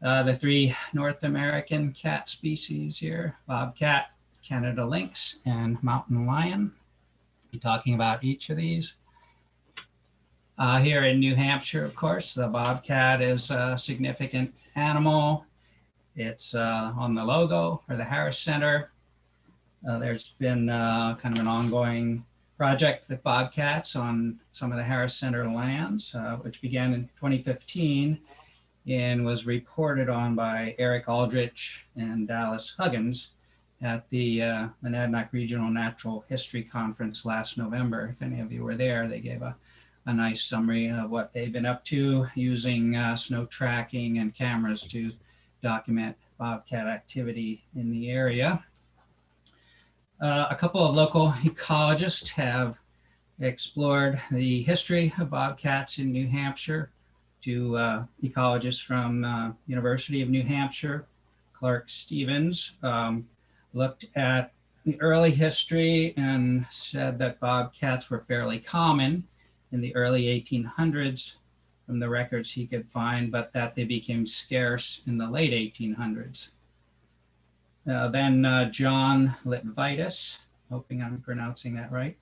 The three North American cat species here, bobcat, Canada lynx, and mountain lion. We'll be talking about each of these. Here in New Hampshire, of course, the bobcat is a significant animal. It's on the logo for the Harris Center. There's been kind of an ongoing project with bobcats on some of the Harris Center lands, which began in 2015 and was reported on by Eric Aldrich and Dallas Huggins at the Monadnock Regional Natural History Conference last November. If any of you were there, they gave a nice summary of what they've been up to using snow tracking and cameras to document bobcat activity in the area. A couple of local ecologists have explored the history of bobcats in New Hampshire to ecologists from University of New Hampshire. Clark Stevens looked at the early history and said that bobcats were fairly common in the early 1800s from the records he could find, but that they became scarce in the late 1800s. Then John Litvitis, hoping I'm pronouncing that right,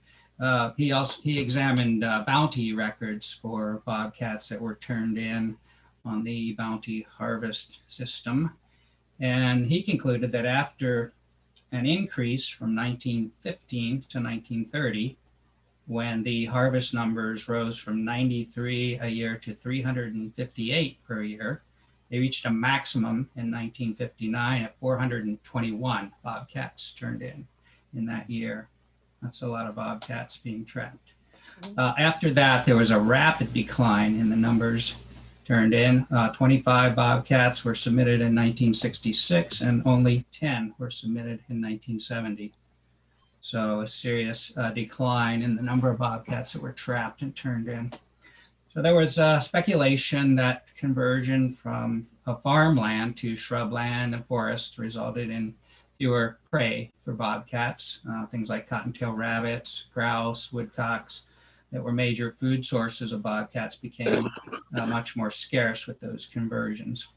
he examined bounty records for bobcats that were turned in on the bounty harvest system. And he concluded that after an increase from 1915 to 1930, when the harvest numbers rose from 93 a year to 358 per year, they reached a maximum in 1959 at 421 bobcats turned in that year. That's a lot of bobcats being trapped. After that, there was a rapid decline in the numbers turned in. 25 bobcats were submitted in 1966 and only 10 were submitted in 1970. So a serious decline in the number of bobcats that were trapped and turned in. So there was speculation that conversion from a farmland to shrubland and forest resulted in fewer prey for bobcats. Things like cottontail rabbits, grouse, woodcocks that were major food sources of bobcats became much more scarce with those conversions.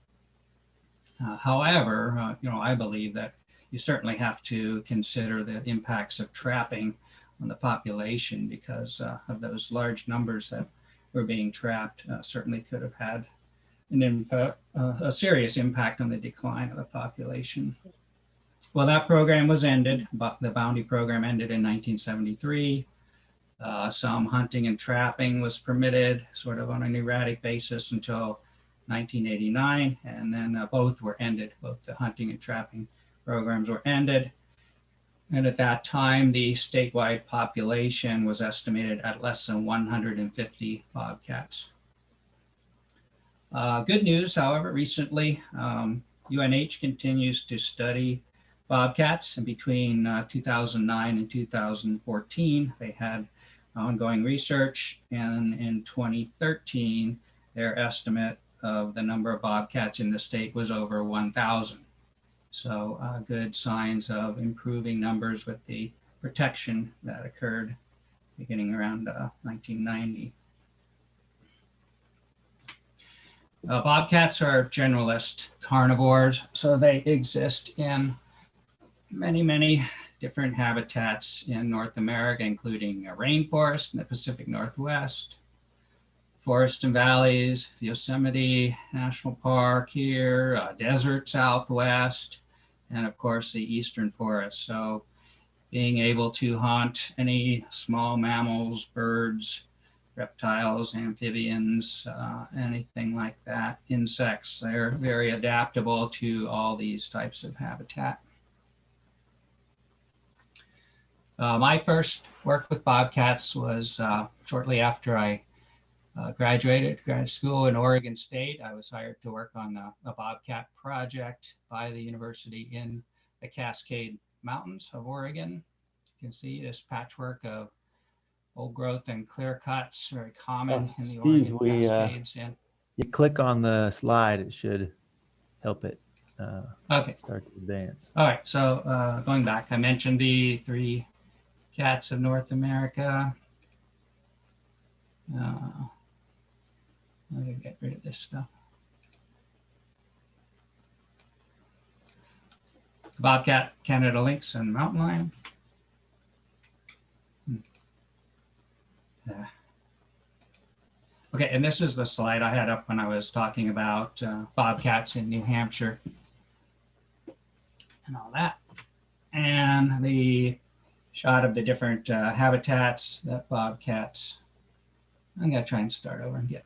However, I believe that you certainly have to consider the impacts of trapping on the population because of those large numbers that were being trapped certainly could have had a serious impact on the decline of the population. Well, that program was ended, but the bounty program ended in 1973. Some hunting and trapping was permitted sort of on an erratic basis until 1989, and then both were ended. Both the hunting and trapping programs were ended. And at that time, the statewide population was estimated at less than 150 bobcats. Good news, however, recently, UNH continues to study bobcats, and between 2009 and 2014, they had ongoing research, and in 2013, their estimate of the number of bobcats in the state was over 1,000. So good signs of improving numbers with the protection that occurred beginning around 1990. Bobcats are generalist carnivores, so they exist in many different habitats in North America, including a rainforest in the Pacific Northwest, forests and valleys, Yosemite National Park here, desert Southwest, and of course the eastern forest. So being able to hunt any small mammals, birds, reptiles, amphibians, anything like that, insects, they're very adaptable to all these types of habitat. My first work with bobcats was shortly after I graduated grad school in Oregon State. I was hired to work on a bobcat project by the university in the Cascade Mountains of Oregon. You can see this patchwork of old growth and clear cuts, very common in the Steve, Oregon Cascades. You click on the slide, it should help it Okay. start to advance. All right, so going back, I mentioned the three cats of North America. I'm going to get rid of this stuff. bobcat, Canada lynx, and mountain lion. Yeah. Okay, and this is the slide I had up when I was talking about bobcats in New Hampshire and all that. And the shot of the different habitats that bobcats. I'm going to try and start over and get.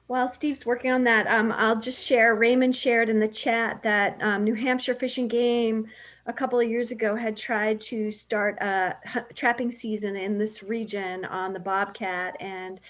While Steve's working on that, I'll just share, Raymond shared in the chat that New Hampshire Fish and Game a couple of years ago had tried to start a trapping season in this region on the bobcat, and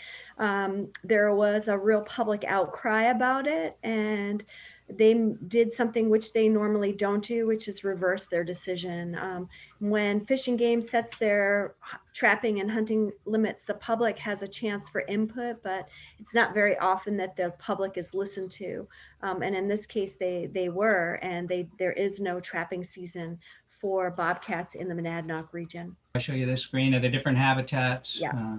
there was a real public outcry about it, and they did something which they normally don't do, which is reverse their decision. When Fish and Game sets their trapping and hunting limits, the public has a chance for input, but it's not very often that the public is listened to. And in this case, they were, and there is no trapping season for bobcats in the Monadnock region. I'll show you the screen of the different habitats. Yeah.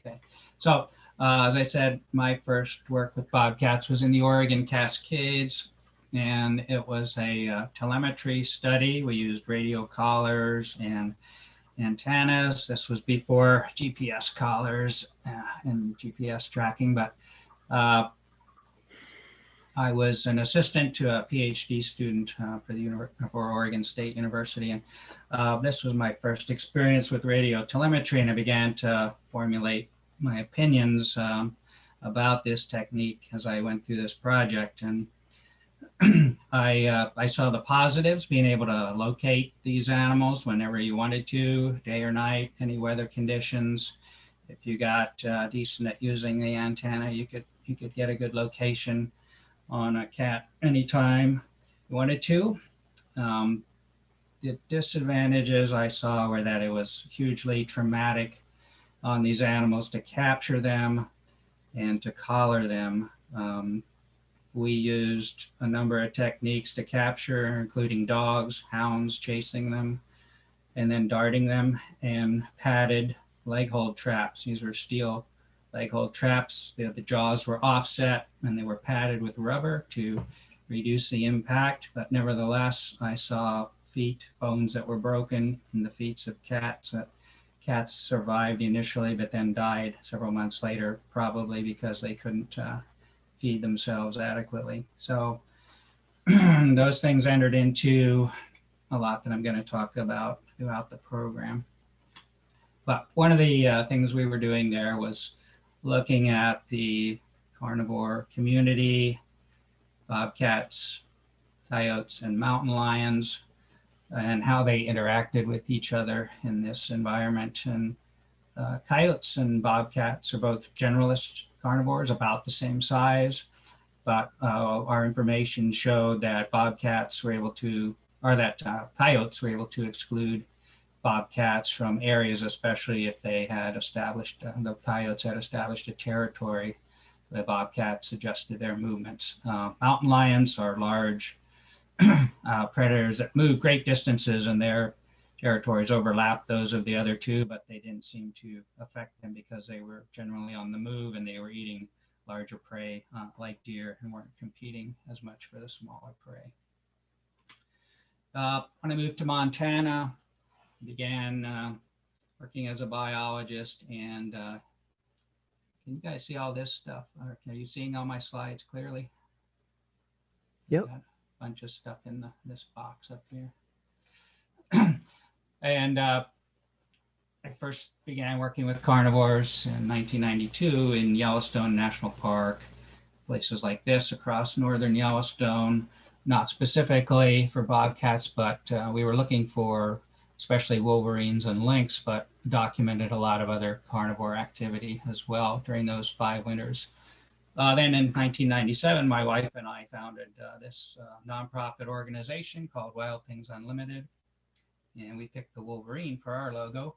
Okay. So as I said, my first work with bobcats was in the Oregon Cascades, and it was a telemetry study. We used radio collars and antennas. This was before GPS collars and GPS tracking, but I was an assistant to a PhD student for Oregon State University, and this was my first experience with radio telemetry, and I began to formulate my opinions about this technique as I went through this project. And I saw the positives, being able to locate these animals whenever you wanted to, day or night, any weather conditions. If you got decent at using the antenna, you could get a good location on a cat anytime you wanted to. The disadvantages I saw were that it was hugely traumatic on these animals to capture them and to collar them. We used a number of techniques to capture, including dogs, hounds chasing them, and then darting them, and padded leg hold traps. These were steel leg hold traps. The jaws were offset and they were padded with rubber to reduce the impact. But nevertheless, I saw feet, bones that were broken in the feet of cats. Cats survived initially, but then died several months later, probably because they couldn't feed themselves adequately. So those things entered into a lot that I'm going to talk about throughout the program. But one of the things we were doing there was looking at the carnivore community, bobcats, coyotes, and mountain lions, and how they interacted with each other in this environment. And coyotes and bobcats are both generalist carnivores, about the same size, but our information showed that bobcats were able to, or that coyotes were able to exclude bobcats from areas, especially if they had established, the coyotes had established a territory. The bobcats adjusted their movements. Mountain lions are large predators that move great distances, and their territories overlapped those of the other two, but they didn't seem to affect them because they were generally on the move and they were eating larger prey like deer and weren't competing as much for the smaller prey. When I moved to Montana, began working as a biologist, and can you guys see all this stuff? Are you seeing all my slides clearly? Yep. Got a bunch of stuff in this box up here. And I first began working with carnivores in 1992 in Yellowstone National Park, places like this across northern Yellowstone, not specifically for bobcats, but we were looking for especially wolverines and lynx, but documented a lot of other carnivore activity as well during those 5 winters. Then in 1997, my wife and I founded this nonprofit organization called Wild Things Unlimited, and we picked the wolverine for our logo.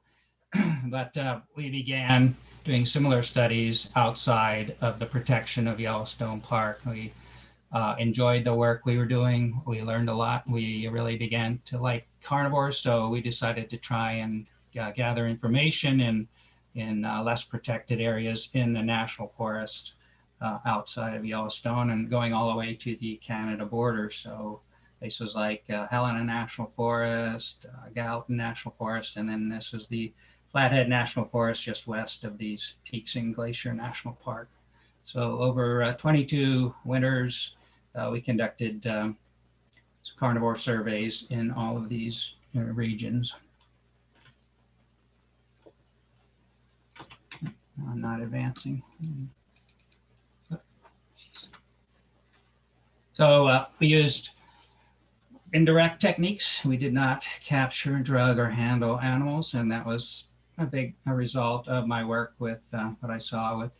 But we began doing similar studies outside of the protection of Yellowstone Park. We enjoyed the work we were doing. We learned a lot. We really began to like carnivores, so we decided to try and gather information in less protected areas in the national forest outside of Yellowstone and going all the way to the Canada border. So places like Helena National Forest, Gallatin National Forest, and then this is the Flathead National Forest just west of these peaks in Glacier National Park. So over 22 winters, we conducted carnivore surveys in all of these regions. I'm not advancing. So we used indirect techniques. We did not capture, drug, or handle animals, and that was a result of my work with what I saw with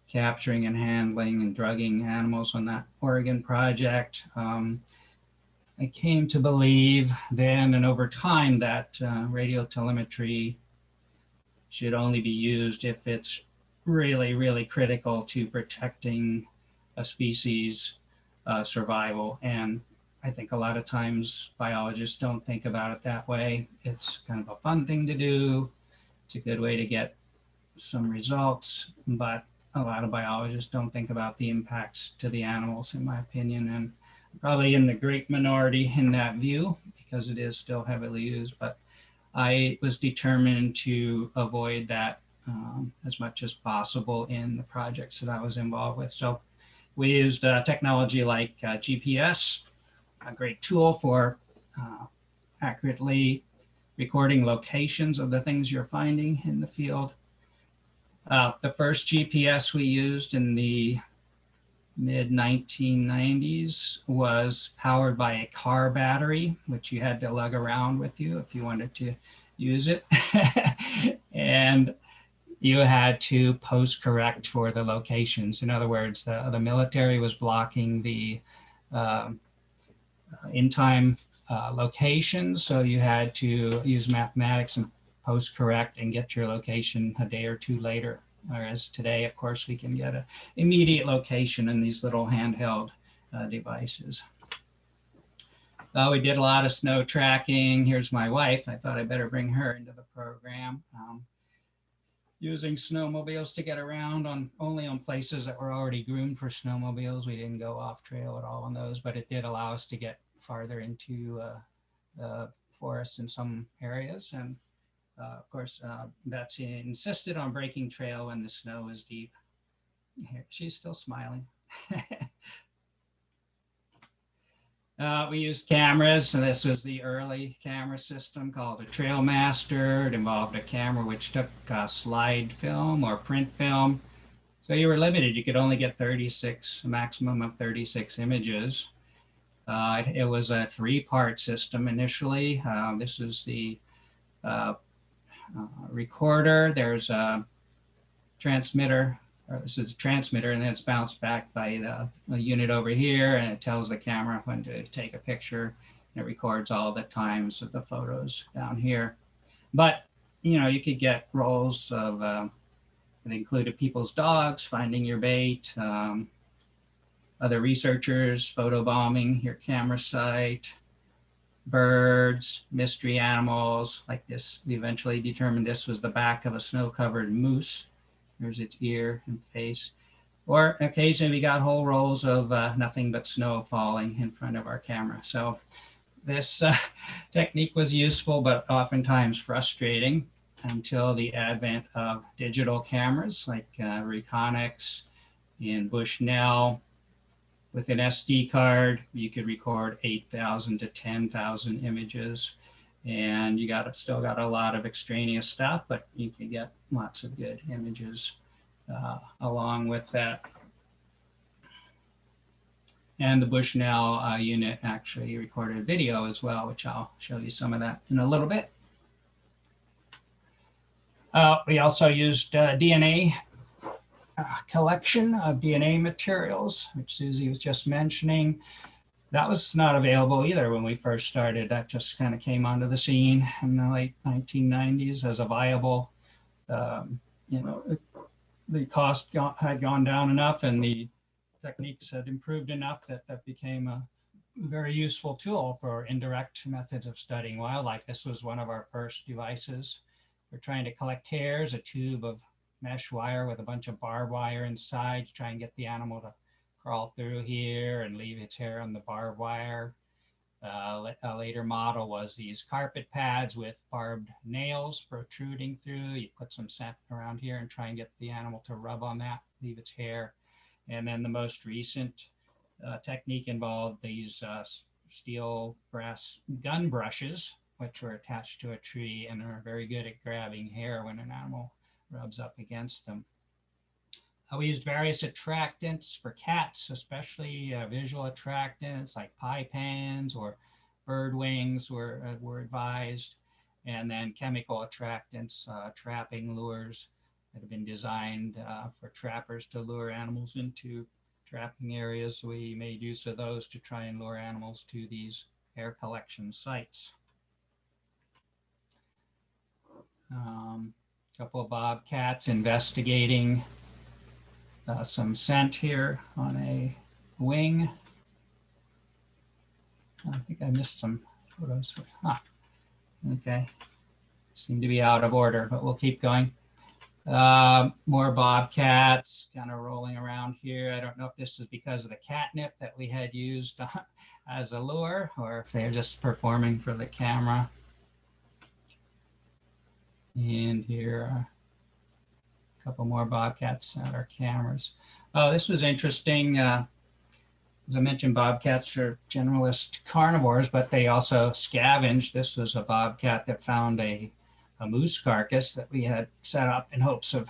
capturing and handling and drugging animals on that Oregon project. I came to believe then and over time that radio telemetry should only be used if it's really, really critical to protecting a species' survival. And I think a lot of times biologists don't think about it that way. It's kind of a fun thing to do. It's a good way to get some results, but a lot of biologists don't think about the impacts to the animals, in my opinion, and probably in the great minority in that view because it is still heavily used. But I was determined to avoid that as much as possible in the projects that I was involved with. So we used technology like GPS, a great tool for accurately recording locations of the things you're finding in the field. The first GPS we used in the mid-1990s was powered by a car battery, which you had to lug around with you if you wanted to use it. And you had to post correct for the locations. In other words, the military was blocking the in-time locations, so you had to use mathematics and post correct and get your location a day or two later. Whereas today, of course, we can get an immediate location in these little handheld devices. We did a lot of snow tracking. Here's my wife. I thought I better bring her into the program. Using snowmobiles to get around only on places that were already groomed for snowmobiles. We didn't go off trail at all on those, but it did allow us to get farther into the forests in some areas. And of course, Betsy insisted on breaking trail when the snow was deep. Here, she's still smiling. We used cameras, so this was the early camera system called a Trailmaster. It involved a camera which took slide film or print film. So you were limited. You could only get a maximum of 36 images. It was a 3-part system initially. This is the recorder. There's a transmitter. This is a transmitter, and then it's bounced back by the unit over here, and it tells the camera when to take a picture. And it records all the times of the photos down here. But you could get rolls of that included people's dogs finding your bait, other researchers photobombing your camera site, birds, mystery animals like this. We eventually determined this was the back of a snow-covered moose. Here's its ear and face. Or occasionally we got whole rolls of nothing but snow falling in front of our camera. So this technique was useful, but oftentimes frustrating until the advent of digital cameras like Reconyx and Bushnell. With an SD card, you could record 8,000 to 10,000 images, and you still got a lot of extraneous stuff, but you could get lots of good images along with that. And the Bushnell unit actually recorded video as well, which I'll show you some of that in a little bit. We also used DNA collection of DNA materials, which Susie was just mentioning. That was not available either when we first started. That just kind of came onto the scene in the late 1990s as a viable, the cost had gone down enough and the techniques had improved enough that that became a very useful tool for indirect methods of studying wildlife. This was one of our first devices. We're trying to collect hairs, a tube of mesh wire with a bunch of barbed wire inside to try and get the animal to crawl through here and leave its hair on the barbed wire. A later model was these carpet pads with barbed nails protruding through. You put some scent around here and try and get the animal to rub on that, leave its hair. And then the most recent technique involved these steel brass gun brushes, which were attached to a tree and are very good at grabbing hair when an animal rubs up against them. We used various attractants for cats, especially visual attractants like pie pans or bird wings were advised, and then chemical attractants, trapping lures that have been designed for trappers to lure animals into trapping areas. We made use of those to try and lure animals to these hair collection sites. A couple of bobcats investigating some scent here on a wing. I think I missed some photos. Okay. Seem to be out of order, but we'll keep going. More bobcats kind of rolling around here. I don't know if this is because of the catnip that we had used as a lure or if they're just performing for the camera. And here a couple more bobcats at our cameras. Oh, this was interesting. As I mentioned, bobcats are generalist carnivores, but they also scavenge. This was a bobcat that found a moose carcass that we had set up in hopes of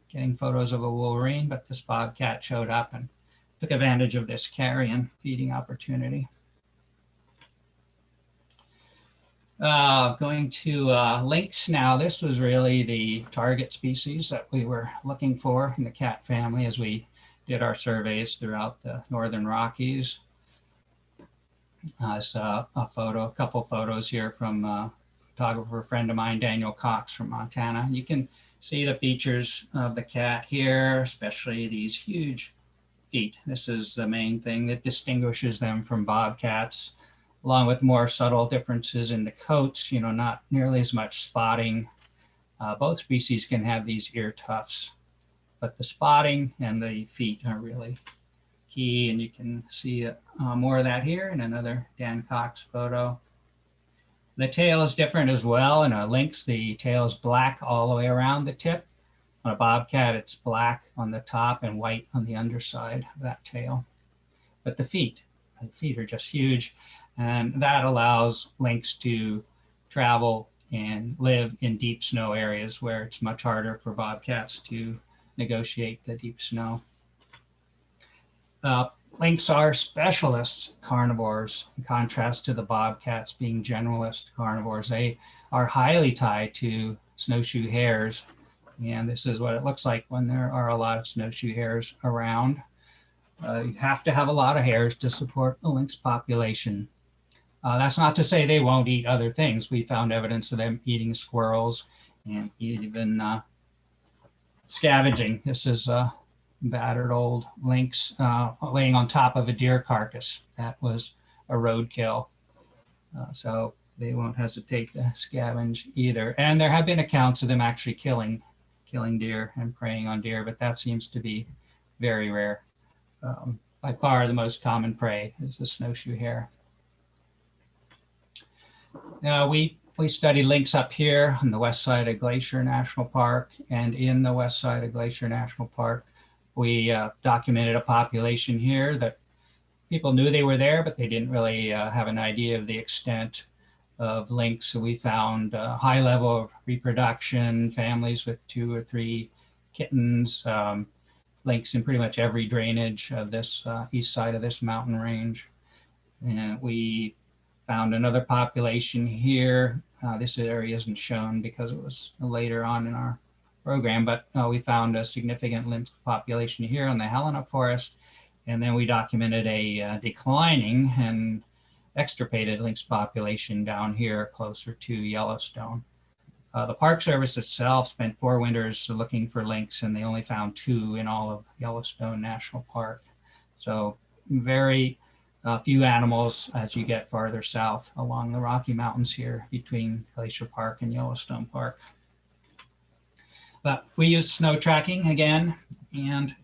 getting photos of a wolverine, but this bobcat showed up and took advantage of this carrion feeding opportunity. Going to lynx now. This was really the target species that we were looking for in the cat family as we did our surveys throughout the northern Rockies. I saw a couple photos here from a photographer friend of mine, Daniel Cox from Montana. You can see the features of the cat here, especially these huge feet. This is the main thing that distinguishes them from bobcats, along with more subtle differences in the coats, not nearly as much spotting. Both species can have these ear tufts, but the spotting and the feet are really key, and you can see more of that here in another Dan Cox photo. The tail is different as well. In a lynx, the tail is black all the way around the tip. On a bobcat, it's black on the top and white on the underside of that tail. But the feet are just huge, and that allows lynx to travel and live in deep snow areas where it's much harder for bobcats to negotiate the deep snow. Lynx are specialist carnivores in contrast to the bobcats being generalist carnivores. They are highly tied to snowshoe hares, and this is what it looks like when there are a lot of snowshoe hares around. You have to have a lot of hares to support a lynx population. That's not to say they won't eat other things. We found evidence of them eating squirrels and even scavenging. This is a battered old lynx laying on top of a deer carcass. That was a roadkill. So they won't hesitate to scavenge either. And there have been accounts of them actually killing deer and preying on deer, but that seems to be very rare. By far the most common prey is the snowshoe hare. Now we study lynx up here on the west side of Glacier National Park, and in the west side of Glacier National Park, we documented a population here that people knew they were there, but they didn't really have an idea of the extent of lynx. So we found a high level of reproduction, families with 2 or 3 kittens, lynx in pretty much every drainage of this east side of this mountain range. And we found another population here. This area isn't shown because it was later on in our program, but we found a significant lynx population here in the Helena Forest. And then we documented a declining and extirpated lynx population down here closer to Yellowstone. The Park Service itself spent 4 winters looking for lynx, and they only found 2 in all of Yellowstone National Park. So very few animals as you get farther south along the Rocky Mountains here between Glacier Park and Yellowstone Park. But we used snow tracking again, and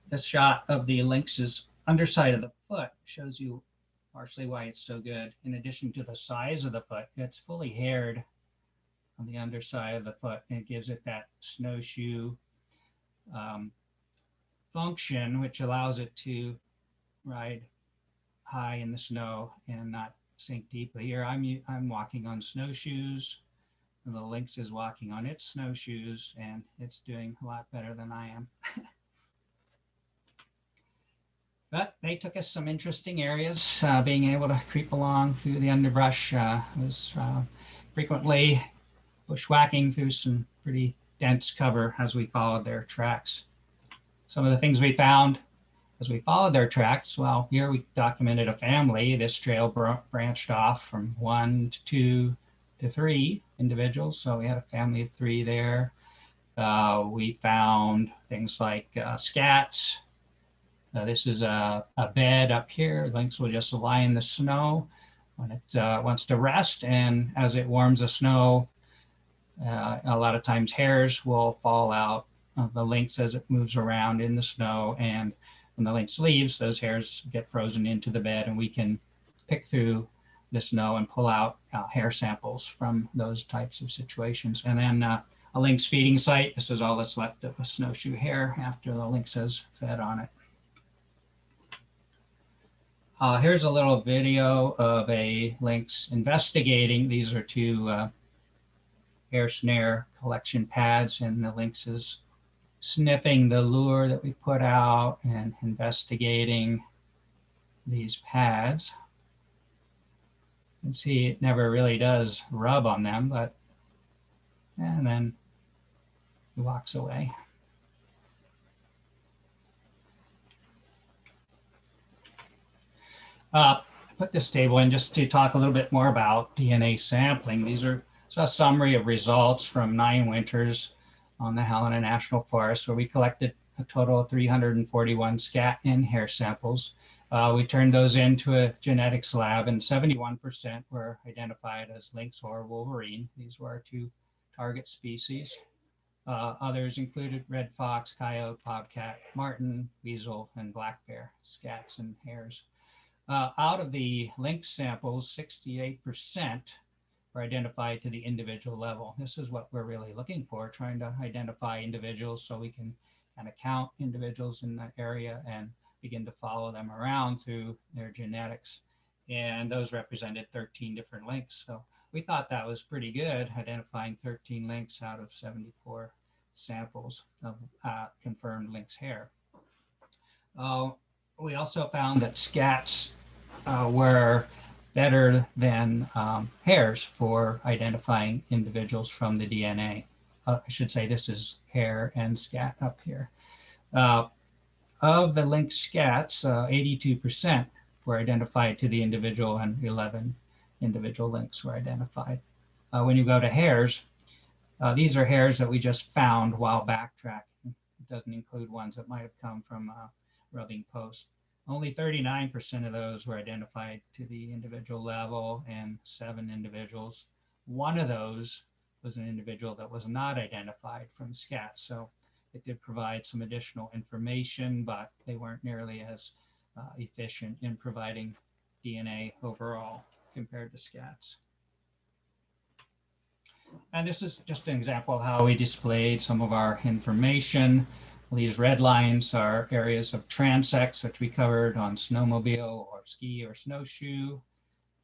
this shot of the lynx's underside of the foot shows you partially why it's so good. In addition to the size of the foot, it's fully haired on the underside of the foot, and it gives it that snowshoe function, which allows it to ride high in the snow and not sink deeply. Here I'm walking on snowshoes, and the lynx is walking on its snowshoes, and it's doing a lot better than I am. But they took us some interesting areas. Being able to creep along through the underbrush was frequently bushwhacking through some pretty dense cover as we followed their tracks. Some of the things we found as we followed their tracks, well, here we documented a family. This trail branched off from 1 to 2 to 3 individuals. So we had a family of 3 there. We found things like scats. This is a bed up here. Lynx will just lie in the snow when it wants to rest. And as it warms the snow, a lot of times hairs will fall out of the lynx as it moves around in the snow. And when the lynx leaves, those hairs get frozen into the bed, and we can pick through the snow and pull out hair samples from those types of situations. And then a lynx feeding site. This is all that's left of a snowshoe hair after the lynx has fed on it. Here's a little video of a lynx investigating. These are 2 hair snare collection pads, and the lynx is sniffing the lure that we put out and investigating these pads. You can see it never really does rub on them, and then he walks away. I put this table in just to talk a little bit more about DNA sampling. These are a summary of results from 9 winters on the Helena National Forest, where we collected a total of 341 scat and hair samples. We turned those into a genetics lab, and 71% were identified as lynx or wolverine. These were our 2 target species. Others included red fox, coyote, bobcat, marten, weasel, and black bear, scats and hares. Out of the lynx samples, 68% were identified to the individual level. This is what we're really looking for, trying to identify individuals so we can kind of count individuals in that area and begin to follow them around through their genetics. And those represented 13 different lynx. So we thought that was pretty good, identifying 13 lynx out of 74 samples of confirmed lynx hair. We also found that scats were better than hairs for identifying individuals from the DNA. I should say this is hair and scat up here. Of the lynx scats, 82% were identified to the individual, and 11 individual lynx were identified. When you go to hairs, these are hairs that we just found while backtracking. It doesn't include ones that might have come from a rubbing post. Only 39% of those were identified to the individual level, and 7 individuals. One of those was an individual that was not identified from scats. So it did provide some additional information, but they weren't nearly as efficient in providing DNA overall compared to scats. And this is just an example of how we displayed some of our information. These red lines are areas of transects, which we covered on snowmobile or ski or snowshoe.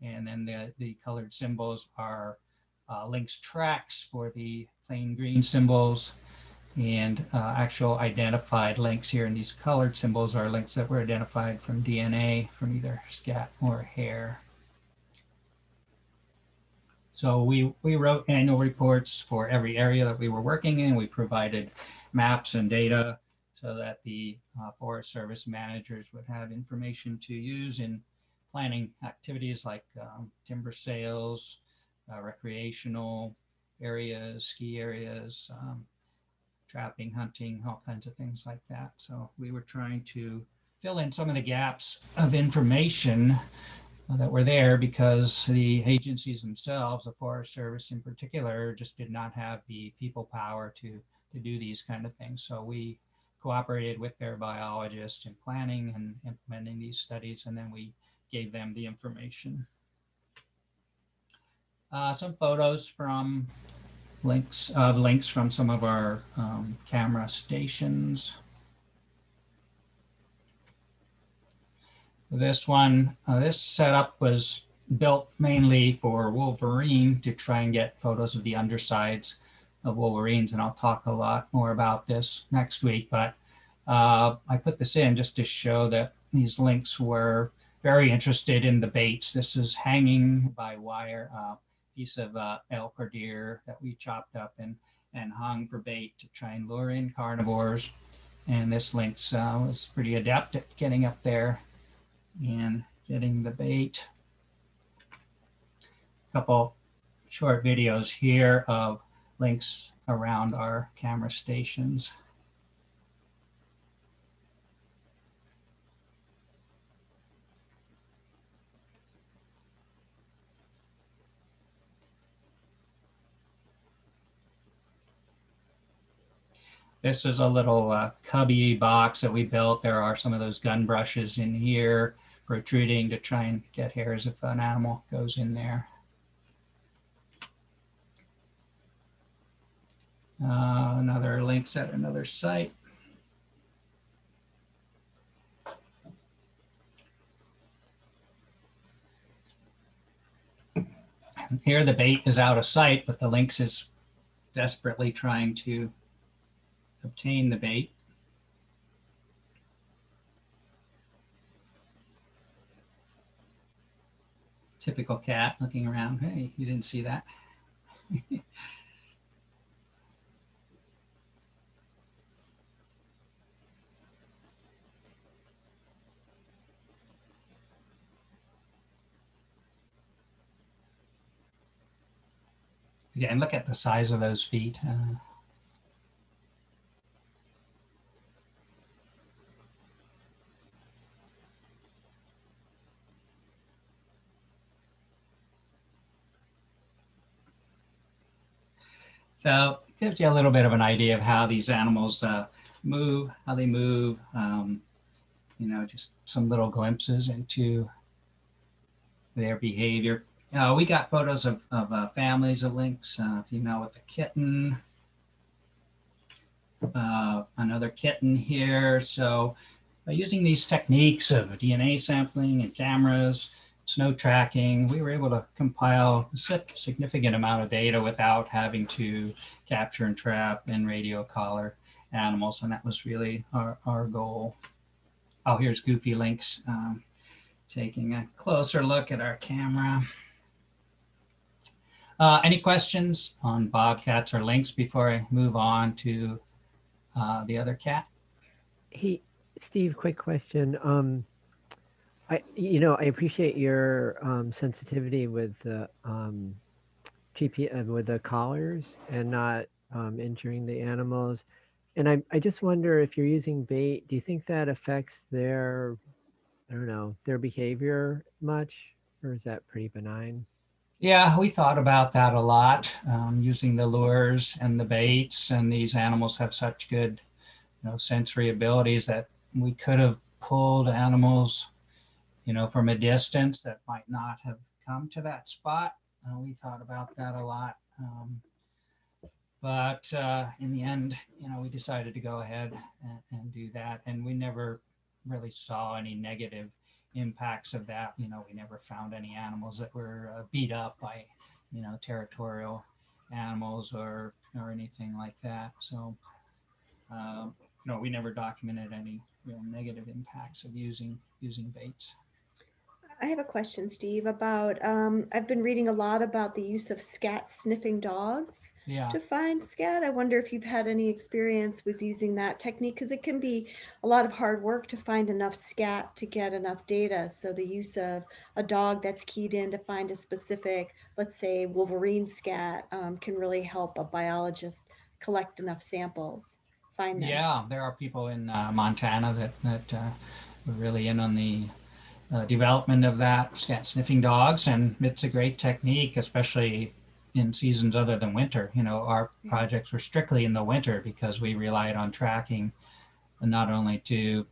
And then the colored symbols are lynx tracks for the plain green symbols, and actual identified lynx here. And these colored symbols are lynx that were identified from DNA from either scat or hair. So we wrote annual reports for every area that we were working in. We provided maps and data so that the Forest Service managers would have information to use in planning activities like timber sales, recreational areas, ski areas, trapping, hunting, all kinds of things like that. So we were trying to fill in some of the gaps of information that were there because the agencies themselves, the Forest Service in particular, just did not have the people power to do these kind of things. So we cooperated with their biologists in planning and implementing these studies, and then we gave them the information. Some photos from lynx from some of our camera stations. This one, this setup was built mainly for wolverine to try and get photos of the undersides of wolverines, and I'll talk a lot more about this next week. But I put this in just to show that these lynx were very interested in the baits. This is hanging by wire, piece of elk or deer that we chopped up and hung for bait to try and lure in carnivores. And this lynx was pretty adept at getting up there and getting the bait. A couple short videos here of lynx around our camera stations. This is a little cubby box that we built. There are some of those gun brushes in here protruding to try and get hairs if an animal goes in there. Another lynx at another site. Here the bait is out of sight, but the lynx is desperately trying to obtain the bait. Typical cat looking around. Hey, you didn't see that. Again, look at the size of those feet. So it gives you a little bit of an idea of how these animals move, how they move, you know, just some little glimpses into their behavior. We got photos of families of lynx, female with a kitten, another kitten here. So by using these techniques of DNA sampling and cameras, snow tracking, we were able to compile a significant amount of data without having to capture and trap and radio collar animals. And that was really our goal. Oh, here's Goofy Lynx taking a closer look at our camera. Any questions on bobcats or lynx before I move on to the other cat? Hey, Steve, quick question. I appreciate your sensitivity with the with the collars and not injuring the animals. And I just wonder, if you're using bait, do you think that affects their, I don't know, their behavior much, or is that pretty benign? Yeah, we thought about that a lot, using the lures and the baits, and these animals have such good, you know, sensory abilities that we could have pulled animals, you know, from a distance that might not have come to that spot. We thought about that a lot. But in the end, you know, we decided to go ahead and do that. And we never really saw any negative impacts of that. You know, we never found any animals that were beat up by, you know, territorial animals or anything like that. So, no, we never documented any real negative impacts of using baits. I have a question, Steve, about I've been reading a lot about the use of scat sniffing dogs to find scat. I wonder if you've had any experience with using that technique, because it can be a lot of hard work to find enough scat to get enough data. So the use of a dog that's keyed in to find a specific, let's say, wolverine scat can really help a biologist collect enough samples, find them. Yeah, there are people in Montana that were really in on the development of that scat sniffing dogs, and it's a great technique, especially in seasons other than winter. You know, our projects were strictly in the winter because we relied on tracking, and not only to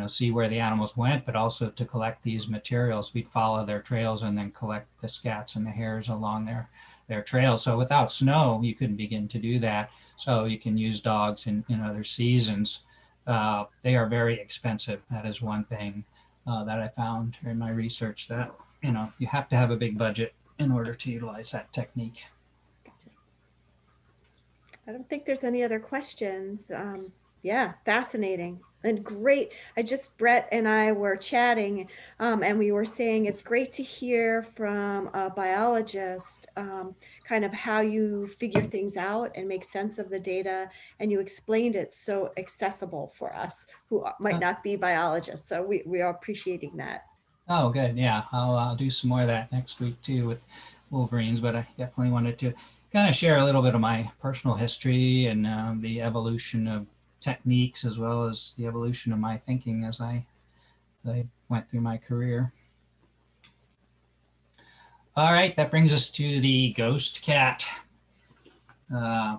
see where the animals went, but also to collect these materials. We'd follow their trails and then collect the scats and the hairs along their trails. So without snow, you couldn't begin to do that. So you can use dogs in other seasons. They are very expensive. That is one thing that I found in my research, that you have to have a big budget in order to utilize that technique. I don't think there's any other questions. Yeah, fascinating and great. Brett and I were chatting, and we were saying it's great to hear from a biologist kind of how you figure things out and make sense of the data, and you explained it so accessible for us who might not be biologists. So we are appreciating that. Oh, good. Yeah, I'll do some more of that next week too with wolverines, but I definitely wanted to kind of share a little bit of my personal history and the evolution of techniques, as well as the evolution of my thinking as I went through my career. All right, that brings us to the ghost cat,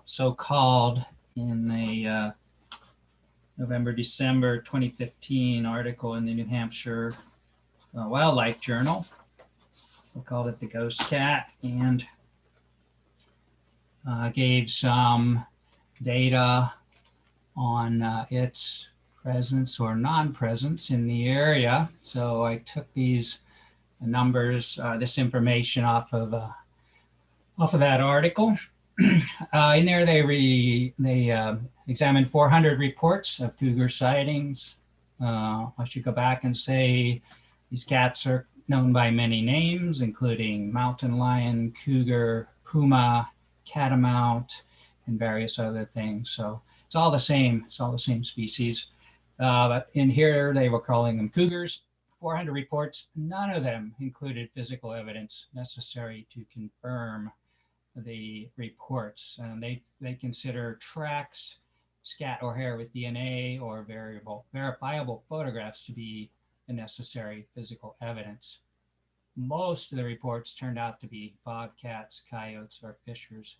so called in the November-December 2015 article in the New Hampshire Wildlife Journal. We called it the ghost cat, and gave some data on its presence or non-presence in the area. So I took these numbers, this information off of that article. In there, they examined 400 reports of cougar sightings. I should go back and say these cats are known by many names, including mountain lion, cougar, puma, catamount, and various other things. So it's all the same. It's all the same species. But in here, they were calling them cougars. 400 reports, none of them included physical evidence necessary to confirm the reports. And they consider tracks, scat or hair with DNA, or verifiable photographs to be the necessary physical evidence. Most of the reports turned out to be bobcats, coyotes, or fishers.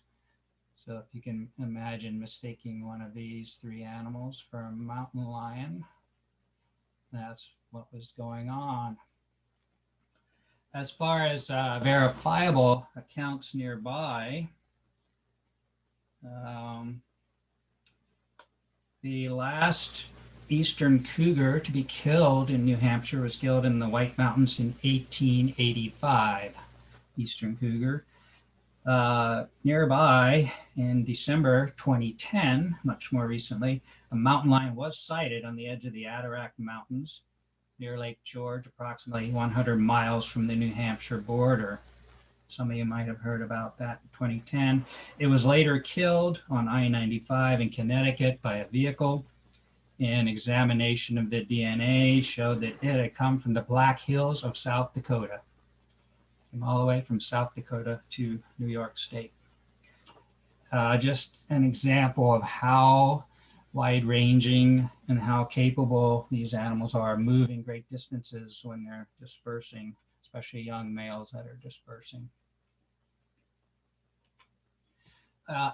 So if you can imagine mistaking one of these three animals for a mountain lion, that's what was going on. As far as verifiable accounts nearby, the last eastern cougar to be killed in New Hampshire was killed in the White Mountains in 1885, eastern cougar. Nearby in December 2010, much more recently, a mountain lion was sighted on the edge of the Adirondack Mountains near Lake George, approximately 100 miles from the New Hampshire border. Some of you might have heard about that in 2010. It was later killed on I-95 in Connecticut by a vehicle. An examination of the DNA showed that it had come from the Black Hills of South Dakota. Came all the way from South Dakota to New York State. Just an example of how wide-ranging and how capable these animals are, moving great distances when they're dispersing, especially young males that are dispersing.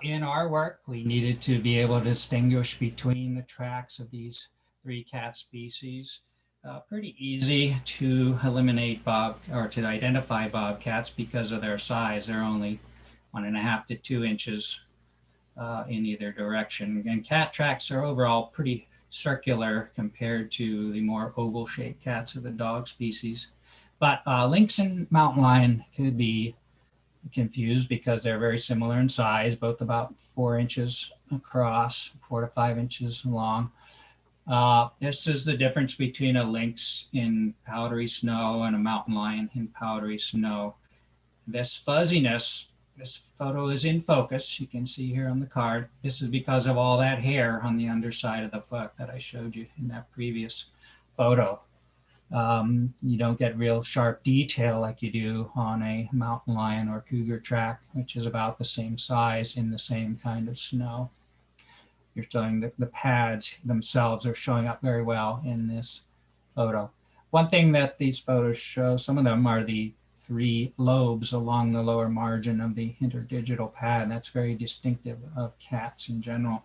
In our work, we needed to be able to distinguish between the tracks of these three cat species. Pretty easy to eliminate to identify bobcats because of their size. They're only 1.5 to 2 inches in either direction. And cat tracks are overall pretty circular compared to the more oval-shaped cats of the dog species. But lynx and mountain lion could be confused because they're very similar in size, both about 4 inches across, 4 to 5 inches long. This is the difference between a lynx in powdery snow and a mountain lion in powdery snow. This fuzziness, this photo is in focus. You can see here on the card. This is because of all that hair on the underside of the foot that I showed you in that previous photo. You don't get real sharp detail like you do on a mountain lion or cougar track, which is about the same size in the same kind of snow. You're showing the pads themselves are showing up very well in this photo. One thing that these photos show, some of them are the 3 lobes along the lower margin of the interdigital pad. That's very distinctive of cats in general.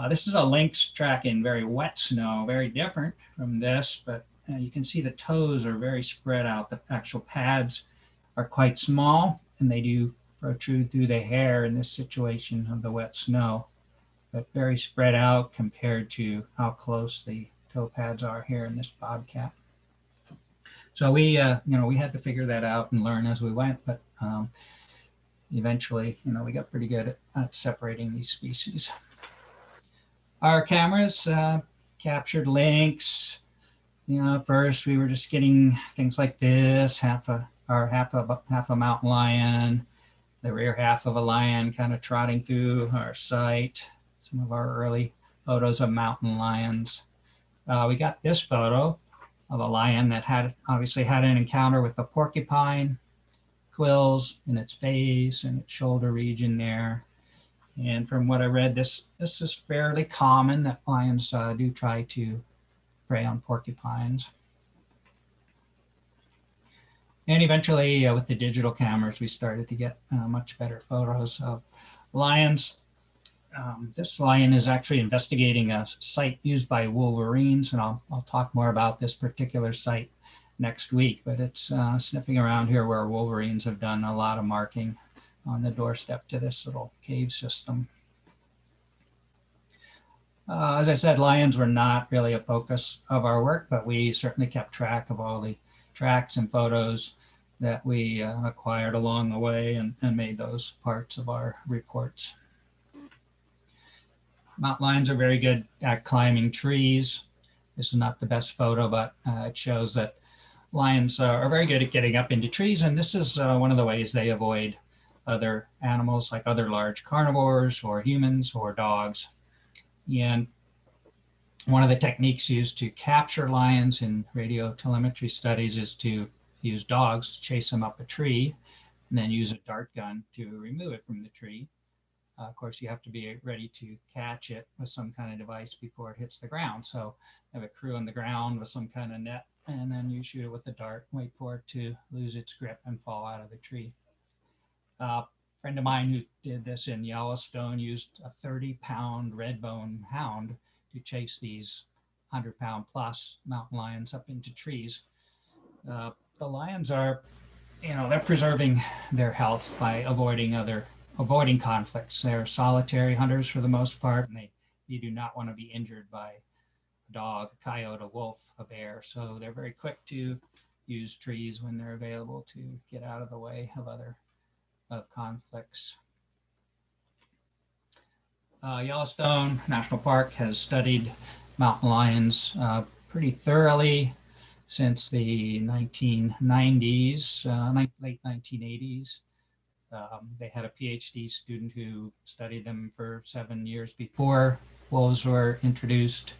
This is a lynx track in very wet snow, very different from this, but you can see the toes are very spread out. The actual pads are quite small, and they do protrude through the hair in this situation of the wet snow, but very spread out compared to how close the toe pads are here in this bobcat. So we had to figure that out and learn as we went, but eventually, we got pretty good at separating these species. Our cameras captured lynx. First we were just getting things like this, half a mountain lion, the rear half of a lion kind of trotting through our site. Some of our early photos of mountain lions. We got this photo of a lion that obviously had an encounter with a porcupine, quills in its face and its shoulder region there. And from what I read, this is fairly common that lions do try to prey on porcupines. And eventually, with the digital cameras, we started to get much better photos of lions. This lion is actually investigating a site used by wolverines, and I'll talk more about this particular site next week, but it's sniffing around here where wolverines have done a lot of marking on the doorstep to this little cave system. As I said, lions were not really a focus of our work, but we certainly kept track of all the tracks and photos that we acquired along the way and made those parts of our reports. Mountain lions are very good at climbing trees. This is not the best photo, but it shows that lions are very good at getting up into trees, and this is one of the ways they avoid other animals like other large carnivores or humans or dogs. And one of the techniques used to capture lions in radio telemetry studies is to use dogs to chase them up a tree and then use a dart gun to remove it from the tree. Of course, you have to be ready to catch it with some kind of device before it hits the ground. So have a crew on the ground with some kind of net, and then you shoot it with a dart, wait for it to lose its grip and fall out of the tree. A friend of mine who did this in Yellowstone used a 30-pound redbone hound to chase these 100-pound plus mountain lions up into trees. The lions are, they're preserving their health by avoiding conflicts. They're solitary hunters for the most part, and you do not want to be injured by a dog, a coyote, a wolf, a bear. So they're very quick to use trees when they're available to get out of the way of conflicts. Yellowstone National Park has studied mountain lions pretty thoroughly since the 1990s, late 1980s. They had a PhD student who studied them for 7 years before wolves were introduced.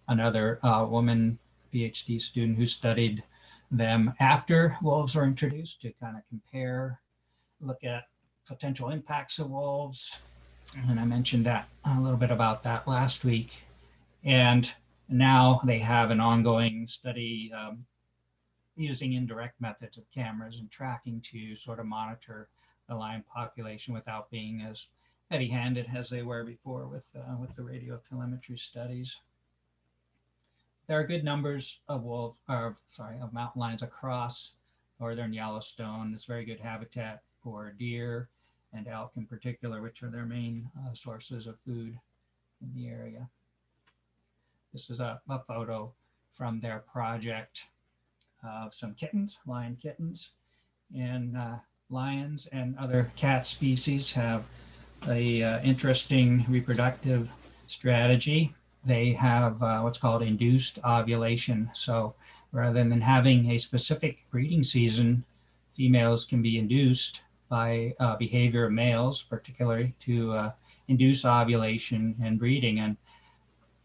Another woman PhD student who studied them after wolves were introduced to kind of compare, look at potential impacts of wolves. And I mentioned that a little bit about that last week. And now they have an ongoing study using indirect methods of cameras and tracking to sort of monitor the lion population without being as heavy-handed as they were before with the radio telemetry studies. There are good numbers of mountain lions across northern Yellowstone. It's very good habitat for deer and elk in particular, which are their main sources of food in the area. This is a photo from their project of some kittens, lion kittens. And lions and other cat species have a interesting reproductive strategy. They have what's called induced ovulation. So rather than having a specific breeding season, females can be induced by behavior of males, particularly to induce ovulation and breeding.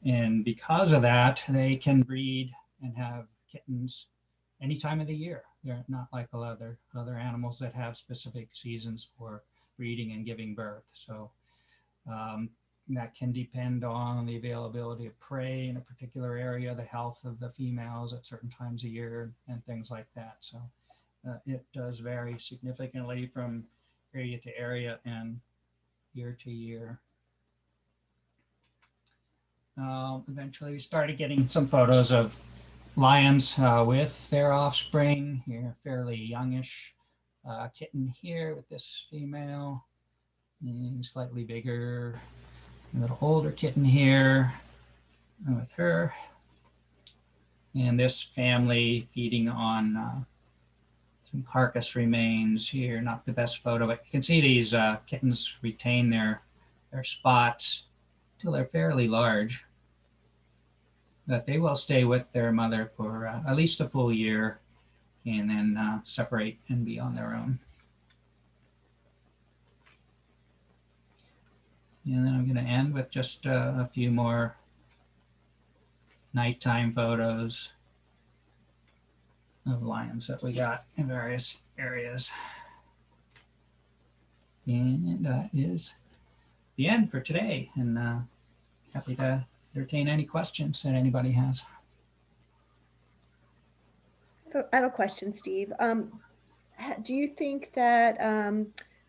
And because of that, they can breed and have kittens any time of the year. They're not like other animals that have specific seasons for breeding and giving birth. So that can depend on the availability of prey in a particular area, the health of the females at certain times of year, and things like that. So it does vary significantly from area to area and year to year. Eventually we started getting some photos of lions with their offspring. Here, fairly youngish kitten here with this female, and slightly bigger, a little older kitten here with her. And this family feeding on some carcass remains here. Not the best photo, but you can see these kittens retain their spots till they're fairly large. But they will stay with their mother for at least a full year and then separate and be on their own. And then I'm going to end with just a few more nighttime photos of lions that we got in various areas. And that is the end for today. And happy to entertain any questions that anybody has. I have a question, Steve. Do you think that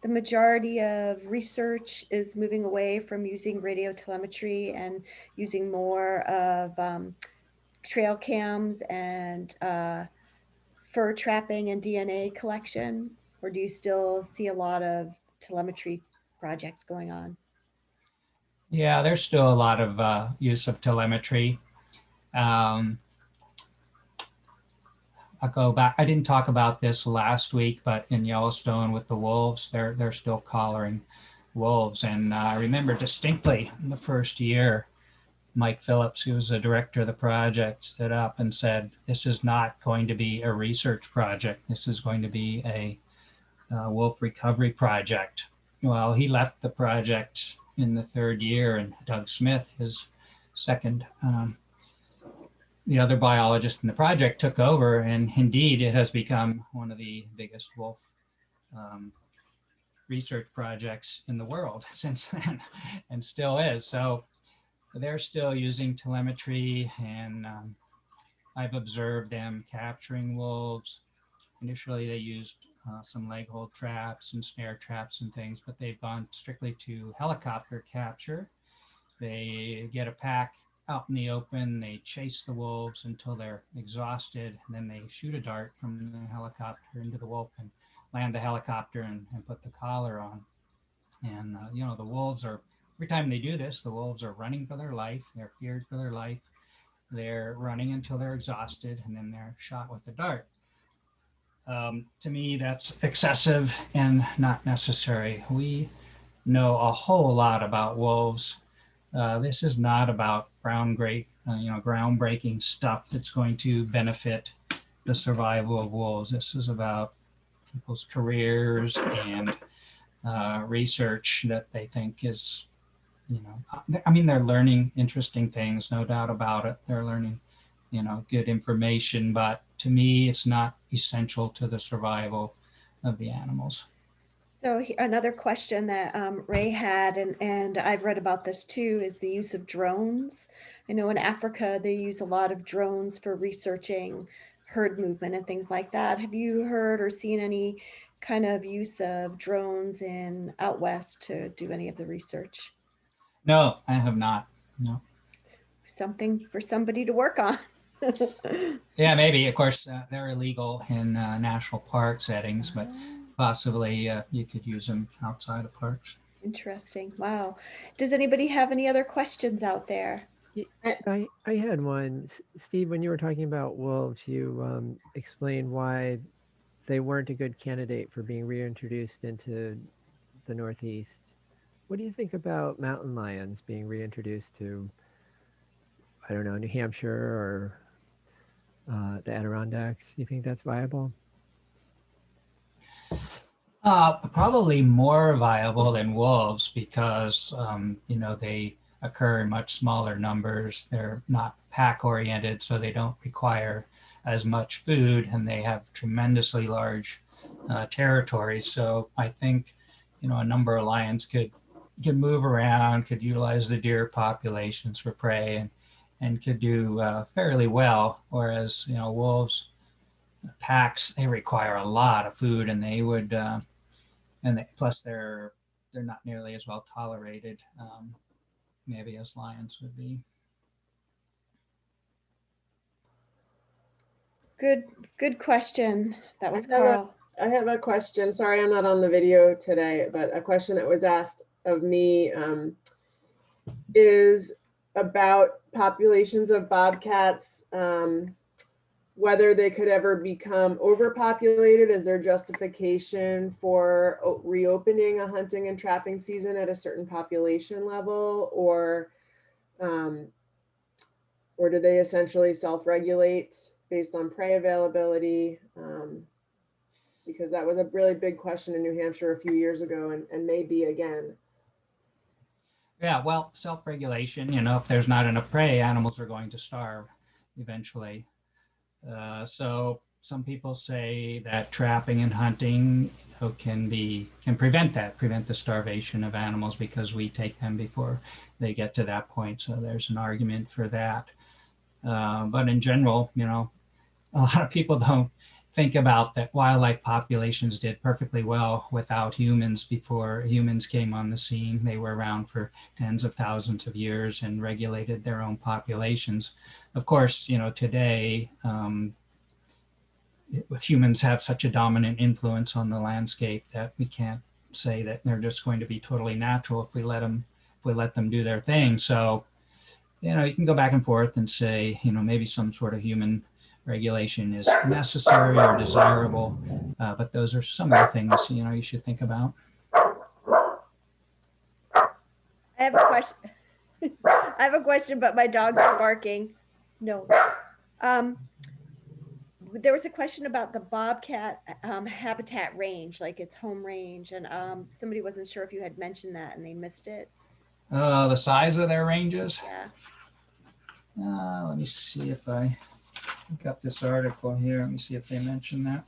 the majority of research is moving away from using radio telemetry and using more of trail cams and fur trapping and DNA collection? Or do you still see a lot of telemetry projects going on? Yeah, there's still a lot of use of telemetry. I'll go back. I didn't talk about this last week, but in Yellowstone with the wolves, they're still collaring wolves. And I remember distinctly in the first year, Mike Phillips, who was the director of the project, stood up and said, "This is not going to be a research project. This is going to be a wolf recovery project." Well, he left the project in the third year, and Doug Smith, his second, the other biologist in the project, took over, and indeed it has become one of the biggest wolf research projects in the world since then, and still is. So they're still using telemetry, and I've observed them capturing wolves. Initially, they used some leg hold traps and snare traps and things, but they've gone strictly to helicopter capture. They get a pack out in the open, they chase the wolves until they're exhausted, and then they shoot a dart from the helicopter into the wolf and land the helicopter and put the collar on. And, the wolves are, every time they do this, the wolves are running for their life. They're feared for their life. They're running until they're exhausted, and then they're shot with a dart. To me, that's excessive and not necessary. We know a whole lot about wolves. This is not about groundbreaking stuff that's going to benefit the survival of wolves. This is about people's careers and research that they think is, they're learning interesting things, no doubt about it. They're learning, good information, but to me, it's not essential to the survival of the animals. So another question that Ray had, and I've read about this too, is the use of drones. I know in Africa, they use a lot of drones for researching herd movement and things like that. Have you heard or seen any kind of use of drones in out west to do any of the research? No, I have not. No. Something for somebody to work on. Yeah, maybe. Of course, they're illegal in national park settings, but possibly you could use them outside of parks. Interesting. Wow. Does anybody have any other questions out there? I had one. Steve, when you were talking about wolves, you explained why they weren't a good candidate for being reintroduced into the Northeast. What do you think about mountain lions being reintroduced to, I don't know, New Hampshire or the Adirondacks? Do you think that's viable? Probably more viable than wolves because, they occur in much smaller numbers. They're not pack oriented, so they don't require as much food, and they have tremendously large territories. So I think, a number of lions could move around, could utilize the deer populations for prey, and could do fairly well. Whereas, wolves, packs, they require a lot of food, and they would, plus they're not nearly as well tolerated, maybe as lions would be. Good question. That was I have a- Carl. I have a question. Sorry, I'm not on the video today, but a question that was asked of me is about populations of bobcats, whether they could ever become overpopulated as their justification for reopening a hunting and trapping season at a certain population level, or do they essentially self-regulate based on prey availability? Because that was a really big question in New Hampshire a few years ago, and maybe again. Yeah, well, self-regulation, you know, if there's not enough prey, animals are going to starve eventually. So some people say that trapping and hunting can prevent the starvation of animals because we take them before they get to that point. So there's an argument for that. But in general, you know, a lot of people don't think about that wildlife populations did perfectly well without humans before humans came on the scene. They were around for tens of thousands of years and regulated their own populations. Of course, you know, today, humans have such a dominant influence on the landscape that we can't say that they're just going to be totally natural if we let them do their thing. So, you know, you can go back and forth and say, you know, maybe some sort of human regulation is necessary or desirable, but those are some of the things, you know, you should think about. I have a question. I have a question, but my dogs are barking. No. There was a question about the bobcat habitat range, like its home range, and somebody wasn't sure if you had mentioned that and they missed it. The size of their ranges. Yeah. Let me see if I got this article here. Let me see if they mention that.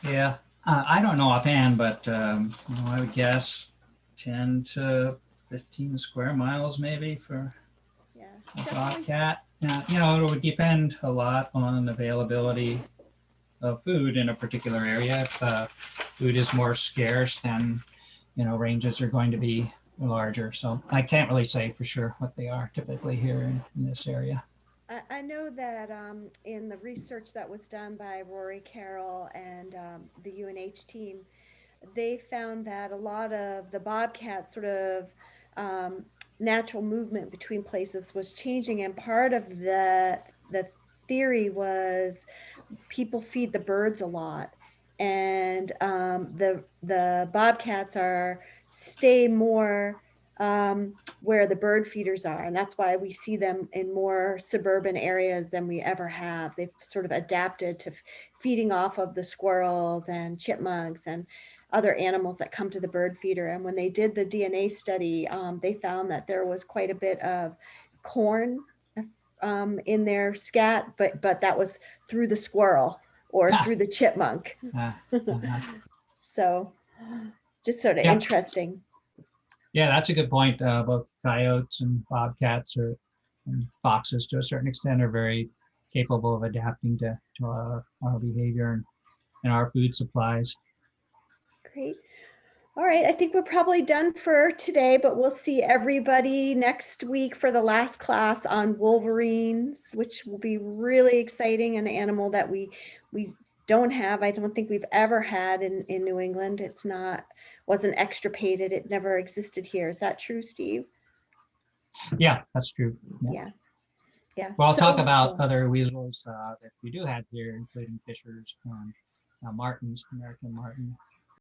Yeah, I don't know offhand, but you know, I would guess 10 to 15 square miles maybe for a bobcat. You know, it would depend a lot on availability of food in a particular area. If food is more scarce, then, you know, ranges are going to be larger. So I can't really say for sure what they are typically here in this area. I know that in the research that was done by Rory Carroll and the UNH team, they found that a lot of the bobcat sort of natural movement between places was changing, and part of the theory was people feed the birds a lot, and the bobcats stay more where the bird feeders are, and that's why we see them in more suburban areas than we ever have. They've sort of adapted to feeding off of the squirrels and chipmunks and other animals that come to the bird feeder. And when they did the DNA study, they found that there was quite a bit of corn in their scat, but that was through the squirrel or through the chipmunk. So just sort of interesting. Yeah, that's a good point. Both coyotes and bobcats and foxes, to a certain extent, are very capable of adapting to our behavior and our food supplies. Great. All right, I think we're probably done for today, but we'll see everybody next week for the last class on wolverines, which will be really exciting, an animal that we don't have. I don't think we've ever had in New England. Wasn't extirpated. It never existed here. Is that true, Steve? Yeah, that's true. Yeah. Well, I'll talk about other weasels that we do have here, including fishers and martens, American marten.